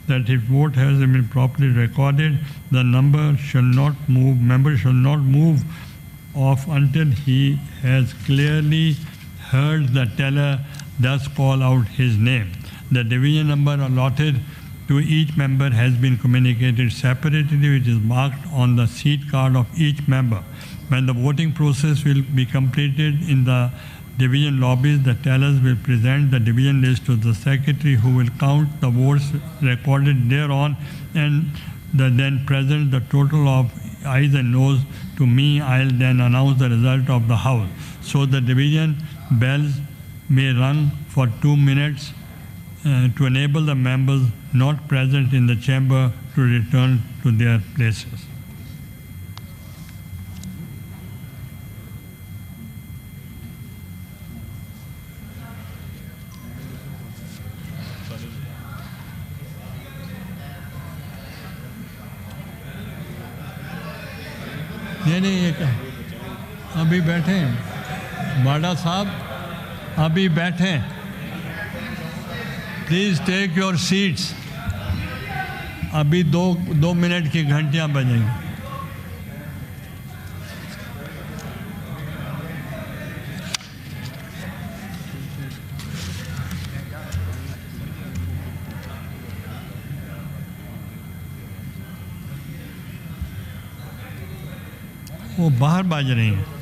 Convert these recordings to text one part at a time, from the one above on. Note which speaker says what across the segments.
Speaker 1: that if vote has been properly recorded, the member shall not move off until he has clearly heard the teller thus call out his name. The division number allotted to each member has been communicated separately, which is marked on the seat card of each member. When the voting process will be completed in the division lobbies, the tellers will present the division list to the secretary, who will count the votes recorded thereon and then present the total of ayes and noes to me. I'll then announce the result of the house. So the division bells may rung for 2 minutes to enable the members not present in the chamber to return to their places. नहीं ये क्या अभी बैठे हैं बाडा साहब अभी बैठे हैं प्लीज़ टेक योर सीट्स अभी दो मिनट की घंटियां बजेंगी वो बाहर बाज रही हैं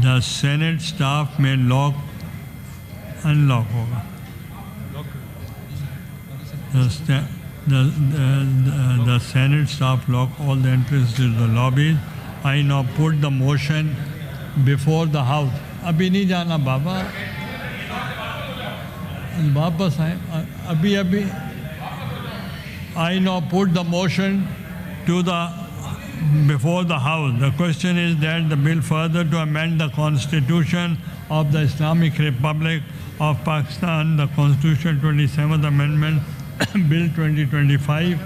Speaker 1: The Senate staff may unlock होगा the Senate staff lock all the entrances to the lobbies. I now put the motion before the house. अभी नहीं जाना बाबा वापस आए अभी I now put the motion to before the house. The question is that the bill further to amend the Constitution of the Islamic Republic of Pakistan, the Constitution 27th Amendment, Bill 2025,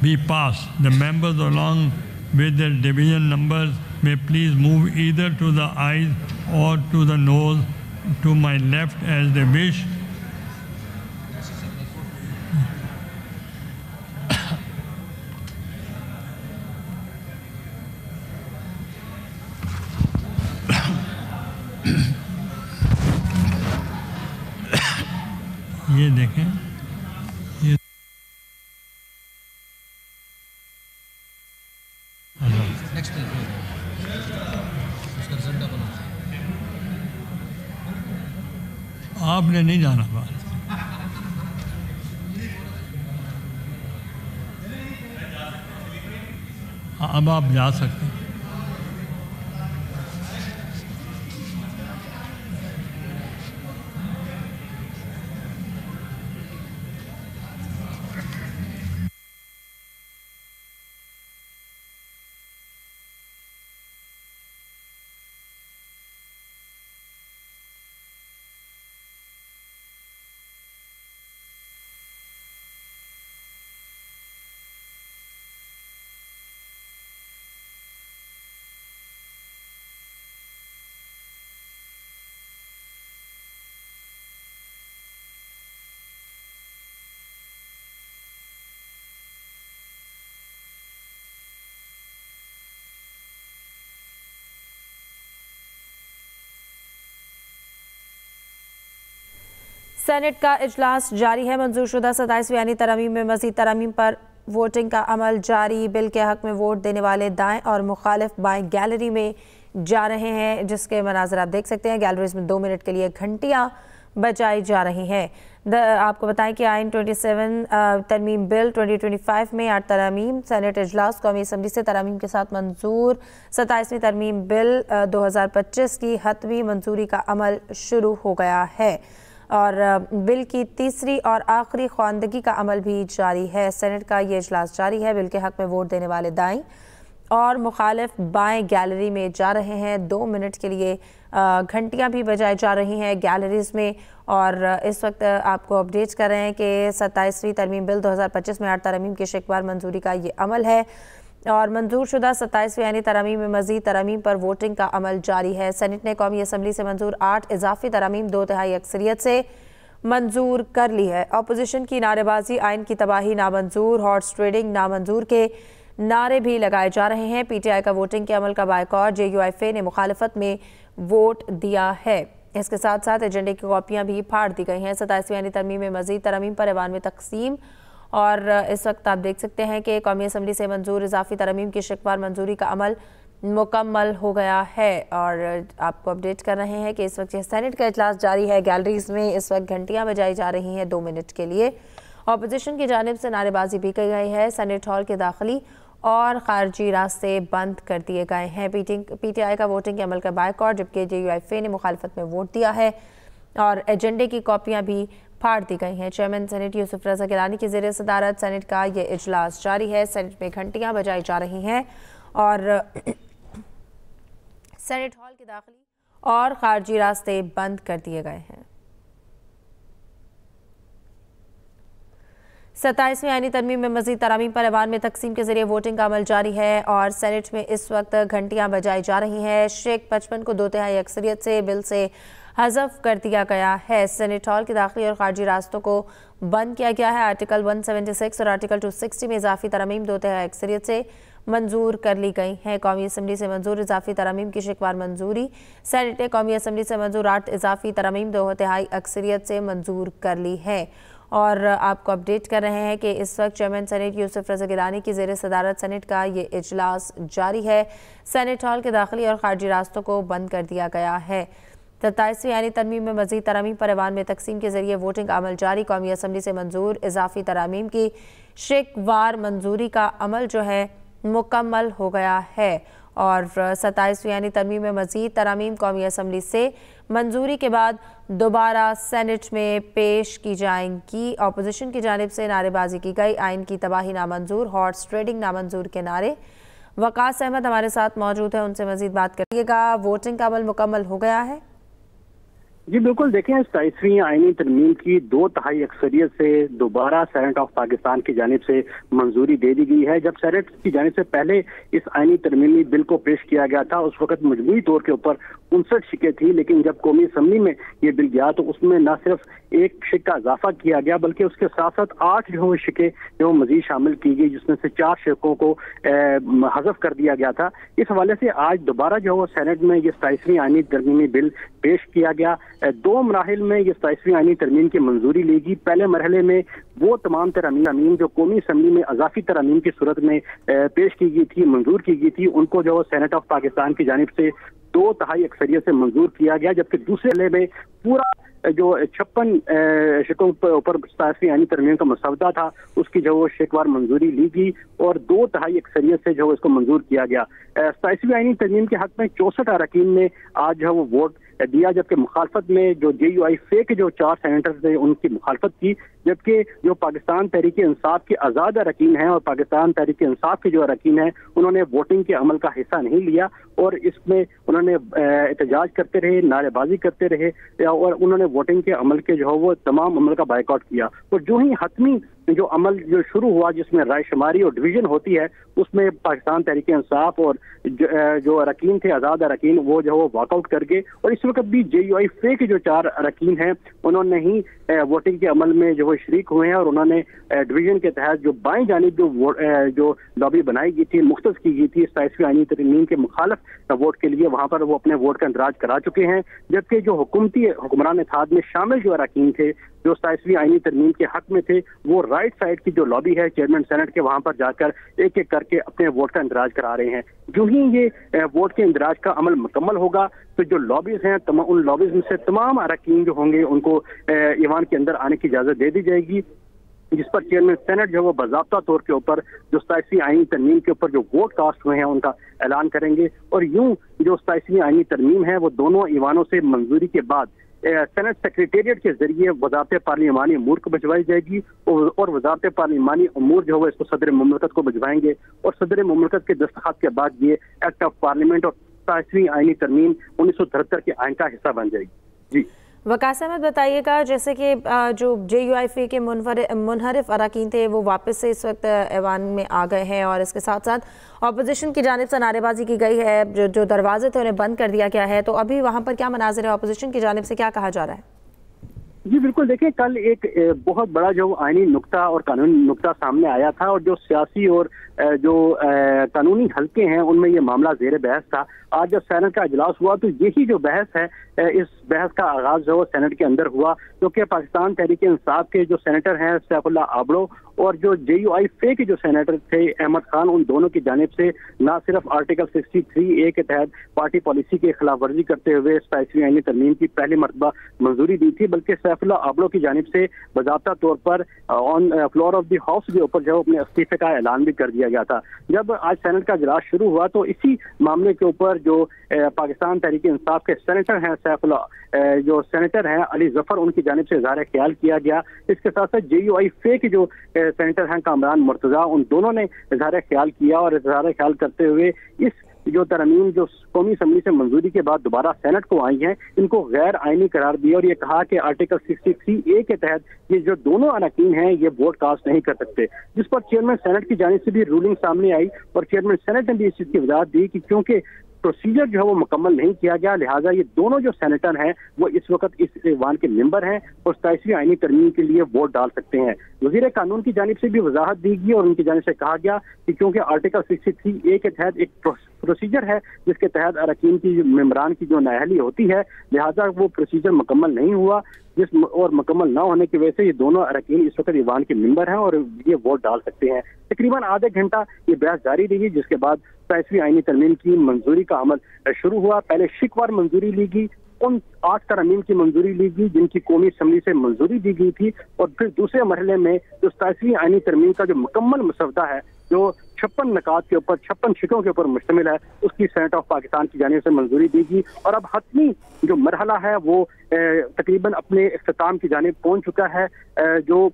Speaker 1: be passed. The members along with their division numbers may please move either to the ayes or to the noes to my left as they wish. ये देखें ये next आपने नहीं जाना बाहर अब आप जा सकते हैं
Speaker 2: सेनेट का इजलास जारी है। मंजूरशुदा 27वीं यानी तरमीम में मज़ीद तरमीम पर वोटिंग का अमल जारी। बिल के हक में वोट देने वाले दाएं और मुखालिफ बाएं गैलरी में जा रहे हैं, जिसके मनाज़र आप देख सकते हैं। गैलरीज में 2 मिनट के लिए घंटियां बजाई जा रही हैं। आपको बताएं कि आइन 27 तरमीम बिल 2025 में 8 तरमीम सेनेट इजलास कौमी असम्बली से तरमीम के साथ मंजूर। 27वीं तरमीम बिल 2025 की हतमी मंजूरी का अमल शुरू हो गया है और बिल की तीसरी और आखिरी ख्वानदगी का अमल भी जारी है। सेनेट का ये इजलास जारी है। बिल के हक में वोट देने वाले दाएं और मुखालिफ बाएं गैलरी में जा रहे हैं। 2 मिनट के लिए घंटियां भी बजाई जा रही हैं गैलरीज में। और इस वक्त आपको अपडेट कर रहे हैं कि 27वीं तरमीम बिल 2025 में 8 तरमीम की शिकवार मंजूरी का ये अमल है और मंजूर शुदा 27वीं यानी तरमीम में मजीद तरमीम पर वोटिंग का अमल जारी है। सेनेट ने कौमी असम्बली से मंजूर 8 इजाफी तरमीम 2/3 अक्सरियत से मंजूर कर ली है। अपोजिशन की नारेबाजी, आइन की तबाही नामंजूर, हॉर्स ट्रेडिंग नामंजूर के नारे भी लगाए जा रहे हैं। PTI का वोटिंग के अमल का बायकॉट, JUIFA ने मुखालफत में वोट दिया है। इसके साथ साथ एजेंडे की कॉपियां भी फाड़ दी गई हैं। 27वीं यानी तरमीम में मजीद तरमीम पर ऐवान में तकसीम और इस वक्त आप देख सकते हैं कि कौमी असम्बली से मंजूर इजाफी तरमीम की शिकवार मंजूरी का अमल मुकम्मल हो गया है। और आपको अपडेट कर रहे हैं कि इस वक्त सेनेट का इजलास जारी है। गैलरीज में इस वक्त घंटियां बजाई जा रही हैं 2 मिनट के लिए। अपोजिशन की जानिब से नारेबाजी भी की गई है। सेनेट हॉल के दाखिली और खारजी रास्ते बंद कर दिए गए हैं। PTI का वोटिंग के अमल का बायकॉट, जबकि JUIFA ने मुखालफत में वोट दिया है और एजेंडे की कॉपियां भी फाड़ दी गई हैं। चेयरमैन सेनेट यूसुफ रजा गिलानी की ज़ेर सदारत सेनेट का ये इजलास जारी है। सेनेट में घंटियां बजाई जा रही हैं और सेनेट हॉल के दाखिली और खारजी रास्ते बंद कर दिए गए हैं। 27वीं आईनी तरमीम में मजीद तरामीम पर ऐवान में तकसीम के जरिए वोटिंग का अमल जारी है और सेनेट में इस वक्त घंटियां बजाई जा रही हैं। शेख 55 को 2/3 अक्सरियत से बिल से हज़फ कर दिया गया है। सेनेट हॉल के दाखिली और खारजी रास्तों को बंद किया गया है। आर्टिकल 176 और आर्टिकल 260 में इजाफी तरमीम 2/3 अक्सरियत से मंजूर कर ली गई हैं। कौमी असम्बली से मंजूर इजाफी तरमीम की शिकवार मंजूरी सेनेट ने कौमी असम्बली से मंजूर 8 इजाफी तरमीम 2/3 अक्सरियत से मंजूर कर ली है। और आपको अपडेट कर रहे हैं कि इस वक्त चेयरमैन सेनेट यूसुफ रजा गिलानी की ज़ेर सदारत सेनेट का ये इजलास जारी है। सेनेट हॉल के दाखिली और खारजी रास्तों को बंद कर दिया गया है। 27वीं यानी तरमीम में मजीद तरमीम पर ऐवान में तकसीम के जरिए वोटिंग का अमल जारी। कौमी असम्बली से मंजूर इजाफी तरमीम की शिकवार मंजूरी का अमल जो है मुकम्मल हो गया है और 27वीं यानी तरमीम में मजीद तरमीम कौमी असम्बली से मंजूरी के बाद दोबारा सेनेट में पेश की जाएंगी। अपोजिशन की जानिब से नारेबाजी की गई। आइन की तबाही नामंजूर, हॉर्स ट्रेडिंग नामंजूर के नारे। वकास अहमद हमारे साथ मौजूद है, उनसे मजीद बात करिएगा। वोटिंग का अमल मुकम्मल हो गया है?
Speaker 3: जी बिल्कुल, देखें 27वीं आईनी तरमीम की 2/3 अक्सरियत से दोबारा सेनेट ऑफ पाकिस्तान की जानिब से मंजूरी दे दी गई है। जब सेनेट की जानिब से पहले इस आईनी तरमीमी बिल को पेश किया गया था उस वक्त मजमूई तौर के ऊपर 59 शिकें थी, लेकिन जब कौमी असम्बली में ये बिल गया तो उसमें न सिर्फ एक शिक का इजाफा किया गया बल्कि उसके साथ साथ 8 जो शिकें जो मजीद शामिल की गई, जिसमें से 4 शिकों को हज़फ कर दिया गया था। इस हवाले से आज दोबारा जो है सेनेट में ये 27वीं आईनी तरमीमी बिल पेश किया गया। 2 मराहिल में ये 27वीं आईनी तरमीम की मंजूरी लेगी। पहले मरहले में वो तमाम तरमीम जो कौमी असम्बली में अजाफी तरमीम की सूरत में पेश की गई थी, मंजूर की गई थी, उनको जो सेनेट ऑफ पाकिस्तान की जानिब से 2/3 अक्सरियत से मंजूर किया गया, जबकि दूसरे मरहले में पूरा जो 56 शिकों पर ऊपर 27वीं आईनी तरमीम का मसौदा था उसकी जो शिकवार मंजूरी ली गई और 2/3 अक्सरियत से जो इसको मंजूर किया गया। 27वीं आईनी तरमीम के हक में 64 अरकान ने आज जो वो वोट दिया, जबकि मुखालफत में जो JUIFA के जो 4 सेनेटर्स थे उनकी मुखालफत की, जबकि जो पाकिस्तान तहरीक इंसाफ के आज़ाद अरकान हैं और पाकिस्तान तहरीक इंसाफ के जो अरकान हैं उन्होंने वोटिंग के अमल का हिस्सा नहीं लिया और इसमें उन्होंने एहतजाज करते रहे, नारेबाजी करते रहे और उन्होंने वोटिंग के अमल के जो है वो तमाम अमल का बायकॉट किया। और जो ही हतमी जो अमल जो शुरू हुआ जिसमें राय शुमारी और डिवीजन होती है उसमें पाकिस्तान तहरीक इंसाफ और जो अरकान थे आज़ाद अरकान वो जो वो वॉकआउट कर गए और इस वक्त भी JUIFA के जो 4 अरकान हैं उन्होंने ही वोटिंग के अमल में जो शरीक हुए हैं और उन्होंने डिवीजन के तहत जो बाएं जानिब जो लॉबी बनाई गई थी, मुख्तस की गई थी 27वीं आईनी तरमीम के मुखालफ वोट के लिए वहां पर वो अपने वोट का इंदराज करा चुके हैं, जबकि जो हुकूमती हुक्मरान इत्तेहाद में शामिल जो अरकान थे जो 27वीं आईनी तरमीम के हक में थे, वो राइट साइड की जो लॉबी है चेयरमैन सेनेट के, वहां पर जाकर एक एक करके अपने वोट का इंदराज करा रहे हैं। जो ही ये वोट के इंदराज का अमल मुकम्मल होगा तो जो लॉबीज हैं उन लॉबीज में से तमाम अरकान जो होंगे उनको ईवान के अंदर आने की इजाजत दे दी जाएगी, जिस पर चेयरमैन सेनेट जो वो बाज़ाब्ता तौर के ऊपर जो 27वीं आईनी तरमीम के ऊपर जो वोट कास्ट हुए हैं उनका ऐलान करेंगे। और यूं जो 27वीं आईनी तरमीम है वो दोनों ईवानों से मंजूरी के बाद सेनेट सेक्रेटेरिएट के जरिए वजारत पार्लिमानी अमूर को भिजवाई जाएगी और वजारत पार्लिमानी अमूर जो है इसको सदर मुमलकत को भिजवाएंगे और सदर मुमलकत के दस्तखत के बाद ये एक्ट ऑफ पार्लियामेंट और 27वीं आईनी तरमीम 1973 के आइन का हिस्सा बन जाएगी। जी
Speaker 2: वकास अहमद, बताइएगा जैसे कि जो JUIF के मुनहरिफ अरकान थे वो वापस से इस वक्त ऐवान में आ गए हैं और इसके साथ साथ अपोजिशन की जानिब से नारेबाजी की गई है, जो दरवाजे थे उन्हें बंद कर दिया गया है, तो अभी वहाँ पर क्या मनाजिर है, अपोजिशन की जानिब से क्या कहा जा रहा है?
Speaker 3: जी बिल्कुल, देखिए कल एक बहुत बड़ा जो आईनी नुक्ता और कानूनी नुक्ता सामने आया था और जो सियासी और जो कानूनी हल्के हैं उनमें ये मामला जेर बहस था। आज जब सेनेट का इजलास हुआ तो यही जो बहस है, इस बहस का आगाज जो सेनेट के अंदर हुआ, क्योंकि पाकिस्तान तहरीक इंसाफ के जो सेनेटर हैं सैफुल्लाह आबड़ो और जो JUIF के जो सेनेटर थे अहमद खान, उन दोनों की जानिब से न सिर्फ आर्टिकल 63A के तहत पार्टी पॉलिसी की खिलाफ वर्जी करते हुए 27वीं आईनी तरमीम की पहली मरतबा मंजूरी दी थी, बल्कि सैफुल्लाह आबड़ो की जानिब से बाज़ाब्ता तौर पर on floor of the house के ऊपर जो अपने इस्तीफे का ऐलान भी कर दिया गया था। जब आज सेनेट का इजलास शुरू हुआ तो इसी मामले के ऊपर जो पाकिस्तान तहरीक इंसाफ के सेनेटर हैं जो सेनेटर हैं अली जफर, उनकी जानिब से इज़हार ख्याल किया गया। इसके साथ साथ JUIF के जो सेनेटर हैं कामरान मुर्तजा, उन दोनों ने इज़हार ख्याल किया और इज़हार ख्याल करते हुए इस जो तरमीम जो कौमी असम्बली से मंजूरी के बाद दोबारा सेनेट को आई हैं इनको गैर आईनी करार दिया और ये कहा कि आर्टिकल 63A के तहत ये जो दोनों अरकान हैं ये वोट कास्ट नहीं कर सकते, जिस पर चेयरमैन सेनेट की जानिब से भी रूलिंग सामने आई और चेयरमैन सेनेट ने भी इस चीज की वजाहत दी कि क्योंकि प्रोसीजर जो है वो मुकम्मल नहीं किया गया, लिहाजा ये दोनों जो सेनेटर हैं वो इस वक्त इस ऐवान के मेंबर हैं और 27वीं आईनी तरमीम के लिए वोट डाल सकते हैं। वजीर कानून की जानिब से भी वजाहत दी गई और उनकी जानिब से कहा गया कि क्योंकि आर्टिकल 63A के तहत एक प्रोसीजर है जिसके तहत अरकान की मेंबरान की जो नाअहली होती है, लिहाजा वो प्रोसीजर मुकम्मल नहीं हुआ, और मुकम्मल ना होने की वजह से ये दोनों अरकान इस वक्त ईवान के मेंबर हैं और ये वोट डाल सकते हैं। तकरीबन आधे घंटा ये बहस जारी रही, जिसके बाद 27वीं आईनी तरमीम की मंजूरी का अमल शुरू हुआ। पहले शिकवार मंजूरी ली गई, उन 8 तरमीम की मंजूरी ली गई जिनकी कौमी असम्बली से मंजूरी दी गई थी और फिर दूसरे मरहले में जो 27वीं आईनी तरमीम का जो मुकम्मल मसवदा है जो 56 नकात के ऊपर 56 शिकों के ऊपर मुश्तमिल है, उसकी सेनेट ऑफ पाकिस्तान की जानिब से मंजूरी दी गई और अब हतमी जो मरहला है वो तकरीबन अपने इख्तिताम की जानिब पहुंच चुका है। जो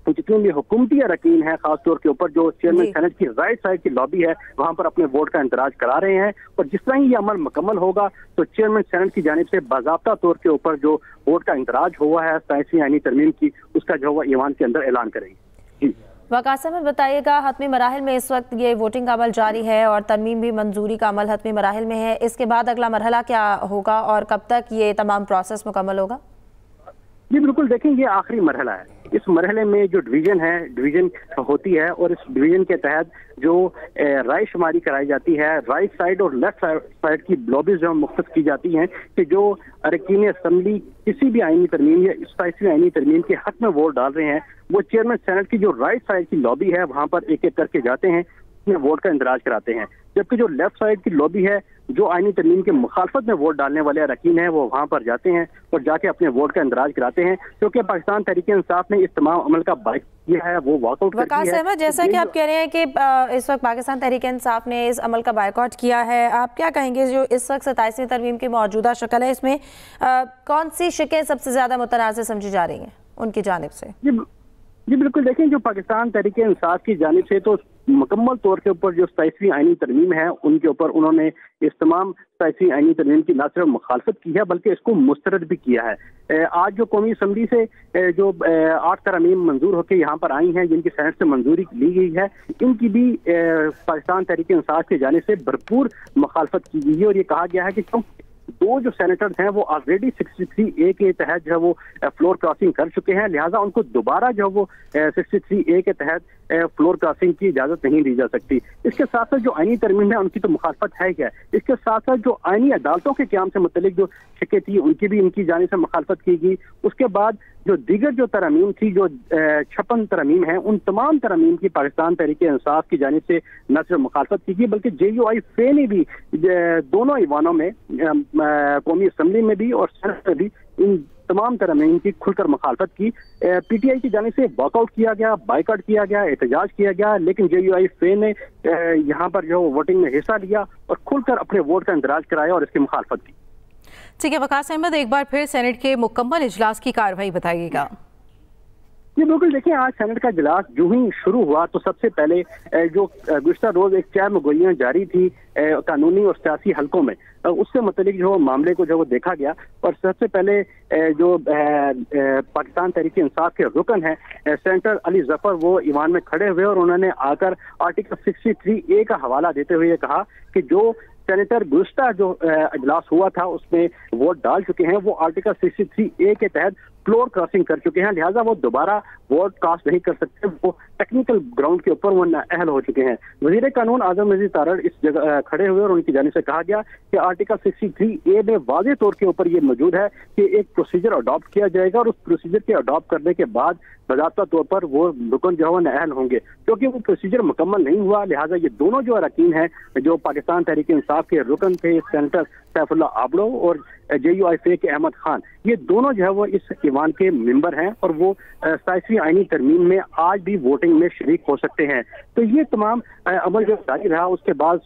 Speaker 3: जितने भी हुकूमती अरकान है खासतौर के ऊपर जो चेयरमैन सेनेट की राइट साइड की लॉबी है वहां पर अपने वोट का इंतराज करा रहे हैं और जिस तरह ही ये अमल मुकम्मल होगा तो चेयरमैन सेनेट की जानिब से बाज़ाब्ता तौर के ऊपर जो वोट का इंतराज हुआ है 27वीं आईनी तरमीम की, उसका जो हुआ ईवान के अंदर ऐलान करेंगे। जी
Speaker 2: वकास अहमद, बताइएगा हतमी मराहिल में इस वक्त ये वोटिंग का अमल जारी है और तरमीम भी मंजूरी का अमल हतमी मराहिल में है, इसके बाद अगला मरहला क्या होगा और कब तक ये तमाम प्रोसेस मुकम्मल होगा?
Speaker 3: जी बिल्कुल, देखें ये आखिरी मरहला है। इस मरहले में जो डिवीजन होती है और इस डिवीजन के तहत जो राय शुमारी कराई जाती है, राइट साइड और लेफ्ट साइड की लॉबीज जो मुख्तस की जाती हैं कि जो अरकान असम्बली किसी भी आईनी तरमीम या 27वीं आईनी तरमीम के हक में वोट डाल रहे हैं वो चेयरमैन सेनेट की जो राइट साइड की लॉबी है वहां पर एक एक करके जाते हैं, उसमें वोट का इंदराज कराते हैं, जबकि जो लेफ्ट साइड की लॉबी है जो आईनी तरमीम के मुखालफत में वोट डालने वाले अरकान हैं वो वहां पर जाते हैं और जाके अपने वोट का इंदराज कराते हैं, क्योंकि पाकिस्तान तहरीक इंसाफ ने इस तमाम अमल का बाइक किया है, वो वॉकआउट कर दिया है।
Speaker 2: वकास अहमद, जैसा कि आप कह रहे हैं कि इस वक्त पाकिस्तान तहरीक इंसाफ ने इस अमल का बायकॉट किया है, आप क्या कहेंगे जो इस वक्त 27वीं तरमीम की मौजूदा शक्ल है इसमें कौन सी शिकें सबसे ज्यादा मुतनाज़ समझी जा रही हैं उनकी जानिब से?
Speaker 3: जी बिल्कुल, देखें जो पाकिस्तान तहरीक इंसाफ की जानिब से तो मुकम्मल तौर के ऊपर जो 27वीं आईनी तरमीम है उनके ऊपर उन्होंने इस तमाम 27वीं आईनी तरमीम की न सिर्फ मुखालफत की है बल्कि इसको मुस्तरद भी किया है। आज जो कौमी असम्बली से जो 8 तरमीम मंजूर होकर यहाँ पर आई हैं जिनकी सेनेट से मंजूरी ली गई है, इनकी भी पाकिस्तान तहरीक इंसाफ की जानिब से भरपूर मुखालफत की गई है और ये कहा गया है कि दो जो सेनेटर्स हैं वो ऑलरेडी 63A के तहत जो है वो फ्लोर क्रॉसिंग कर चुके हैं, लिहाजा उनको दोबारा जो है वो 63A के तहत फ्लोर क्रॉसिंग की इजाजत नहीं दी जा सकती। इसके साथ साथ जो आईनी तरमीम है उनकी तो मुखालफत है क्या, इसके साथ साथ जो आईनी अदालतों के क़याम से मुतल्लिक जो शिकें थी उनकी भी इनकी जानिब से मुखालफत की गई। उसके बाद जो दीगर जो तरमीम थी, जो 56 तरमीम है, उन तमाम तरमीम की पाकिस्तान तहरीक इंसाफ की जानिब से न सिर्फ मुखालफत की गई बल्कि JUI-FA ने भी दोनों ईवानों में, कौमी असम्बली में भी और सेनेट में भी, इन तमाम तरमीम की खुलकर मुखालफत की। PTI की जानिब से वॉकआउट किया गया, बाइकआउट किया गया, एहतजाज किया गया, लेकिन JUI-FA ने यहाँ पर जो वोटिंग में हिस्सा लिया और खुलकर अपने वोट का इंदराज कराया और इसकी मुखालफत की।
Speaker 2: ठीक है वकास अहमद, एक बार फिर सेनेट के मुकम्मल इजलास की कार्रवाई बताइएगा।
Speaker 3: जी बिल्कुल, देखिए आज सेनेट का इजलास जो ही शुरू हुआ तो सबसे पहले जो गुज़श्ता रोज एक चार मुगोइयां जारी थी कानूनी और सियासी हलकों में, उससे मुतलिक जो मामले को जो वो देखा गया। और सबसे पहले जो पाकिस्तान तहरीक इंसाफ के रुकन है सेनेटर अली जफर, वो ईवान में खड़े हुए और उन्होंने आकर आर्टिकल 63A का हवाला देते हुए कहा कि जो सेनेटर गुज़श्ता जो इजलास हुआ था उसमें वोट डाल चुके हैं, वो आर्टिकल 63A के तहत फ्लोर क्रॉसिंग कर चुके हैं, लिहाजा वो दोबारा वोट कास्ट नहीं कर सकते, वो टेक्निकल ग्राउंड के ऊपर वो नाअहल हो चुके हैं। वजीर कानून आजम नजीर तारड़ इस जगह खड़े हुए और उनकी जानिब से कहा गया कि आर्टिकल 63A में वाज़ेह तौर के ऊपर ये मौजूद है कि एक प्रोसीजर अडॉप्ट किया जाएगा और उस प्रोसीजर के अडॉप्ट करने के बाद बाज़ाब्ता तौर पर वो रुकन जो है नाअहल होंगे। क्योंकि वो प्रोसीजर मुकम्मल नहीं हुआ, लिहाजा ये दोनों जो अरकान हैं, जो पाकिस्तान तहरीक इंसाफ के रुकन थे सेनेटर सैफुल्लाह आबड़ो और JUI-FA के अहमद खान, ये दोनों जो है वो इस ईवान के मेंबर हैं और वो 27वीं आईनी तरमीम में आज भी वोटिंग में शरीक हो सकते हैं। तो ये तमाम अमल जो जारी रहा, उसके बाद